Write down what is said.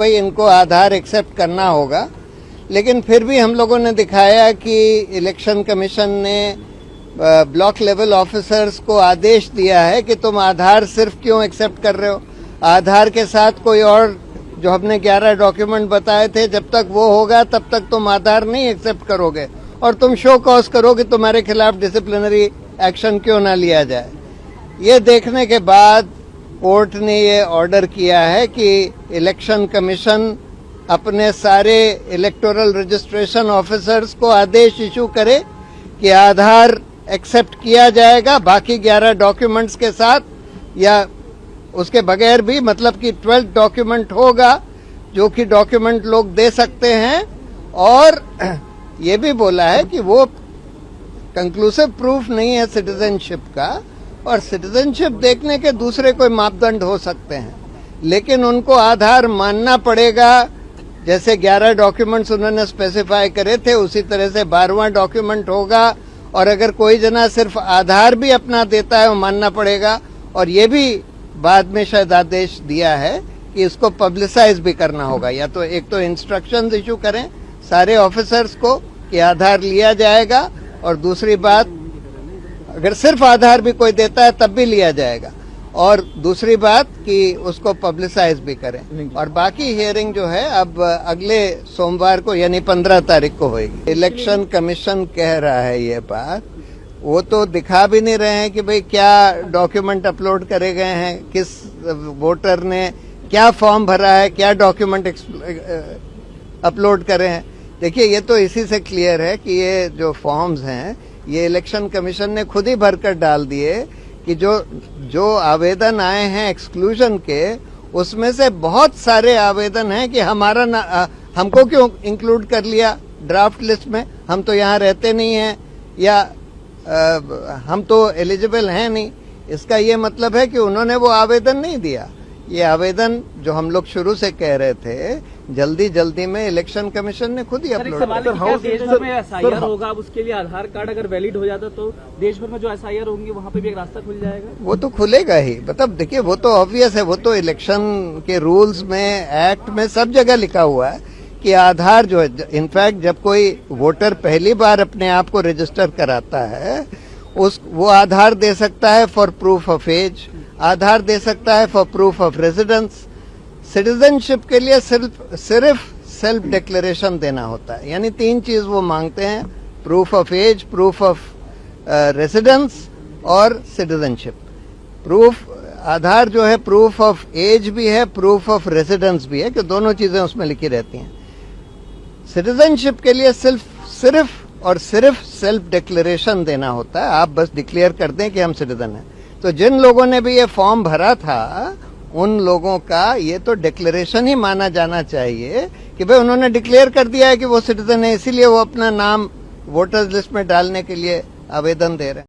भाई इनको आधार एक्सेप्ट करना होगा, लेकिन फिर भी हम लोगों ने दिखाया कि इलेक्शन कमीशन ने ब्लॉक लेवल ऑफिसर्स को आदेश दिया है कि तुम आधार सिर्फ क्यों एक्सेप्ट कर रहे हो, आधार के साथ कोई और जो हमने 11 डॉक्यूमेंट बताए थे जब तक वो होगा तब तक तुम आधार नहीं एक्सेप्ट करोगे और तुम शो कॉज करो कि तुम्हारे खिलाफ डिसिप्लिनरी एक्शन क्यों ना लिया जाए। ये देखने के बाद कोर्ट ने ये ऑर्डर किया है कि इलेक्शन कमीशन अपने सारे इलेक्टोरल रजिस्ट्रेशन ऑफिसर्स को आदेश इशू करे कि आधार एक्सेप्ट किया जाएगा बाकी 11 डॉक्यूमेंट्स के साथ, या उसके बगैर भी, मतलब कि 12 डॉक्यूमेंट होगा जो कि डॉक्यूमेंट लोग दे सकते हैं। और ये भी बोला है कि वो कंक्लूसिव प्रूफ नहीं है सिटीजनशिप का, और सिटीजनशिप देखने के दूसरे कोई मापदंड हो सकते हैं, लेकिन उनको आधार मानना पड़ेगा। जैसे 11 डॉक्यूमेंट्स उन्होंने स्पेसिफाई करे थे उसी तरह से 12वां डॉक्यूमेंट होगा, और अगर कोई जना सिर्फ आधार भी अपना देता है वो मानना पड़ेगा। और ये भी बाद में शायद आदेश दिया है कि इसको पब्लिसाइज भी करना होगा, या तो एक तो इंस्ट्रक्शंस इशू करें सारे ऑफिसर्स को कि आधार लिया जाएगा, और दूसरी बात अगर सिर्फ आधार भी कोई देता है तब भी लिया जाएगा, और दूसरी बात कि उसको पब्लिसाइज भी करें। और बाकी हियरिंग जो है अब अगले सोमवार को यानी 15 तारीख को होगी। इलेक्शन कमीशन कह रहा है ये बात, वो तो दिखा भी नहीं रहे हैं कि भाई क्या डॉक्यूमेंट अपलोड करे गए हैं, किस वोटर ने क्या फॉर्म भरा है, क्या डॉक्यूमेंट अपलोड करे हैं। देखिए ये तो इसी से क्लियर है कि ये जो फॉर्म्स हैं ये इलेक्शन कमीशन ने खुद ही भरकर डाल दिए कि जो आवेदन आए हैं एक्सक्लूजन के, उसमें से बहुत सारे आवेदन हैं कि हमको क्यों इंक्लूड कर लिया ड्राफ्ट लिस्ट में, हम तो यहाँ रहते नहीं हैं, या हम तो एलिजिबल हैं नहीं। इसका ये मतलब है कि उन्होंने वो आवेदन नहीं दिया। ये आवेदन जो हम लोग शुरू से कह रहे थे जल्दी में इलेक्शन कमीशन ने खुद ही अपलोड किया। देश भर में एसआईआर होगा, अब उसके लिए आधार कार्ड अगर वैलिड हो जाता तो देश भर में जो एसआईआर होंगे वहाँ पे भी एक रास्ता खुल जाएगा। वो तो खुलेगा ही, मतलब देखिए वो तो ऑब्वियस है, वो तो इलेक्शन के रूल्स में, एक्ट में, सब जगह लिखा हुआ है कि आधार जो है, इनफैक्ट जब कोई वोटर पहली बार अपने आप को रजिस्टर कराता है वो आधार दे सकता है फॉर प्रूफ ऑफ एज, आधार दे सकता है for proof of residence. Citizenship के लिए सिर्फ सेल्फ डिक्लेरेशन देना होता है, यानी 3 चीज वो मांगते हैं, proof of age, proof of residence और सिटीजनशिप। आधार जो है प्रूफ ऑफ एज भी है, प्रूफ ऑफ रेजिडेंस भी है, कि दोनों चीजें उसमें लिखी रहती हैं। सिटीजनशिप के लिए सिर्फ सेल्फ डिक्लेरेशन देना होता है, आप बस डिक्लेयर कर दें कि हम सिटीजन हैं। तो जिन लोगों ने भी ये फॉर्म भरा था उन लोगों का ये तो डिक्लेरेशन ही माना जाना चाहिए कि भाई उन्होंने डिक्लेयर कर दिया है कि वो सिटीजन है, इसीलिए वो अपना नाम वोटर्स लिस्ट में डालने के लिए आवेदन दे रहे हैं।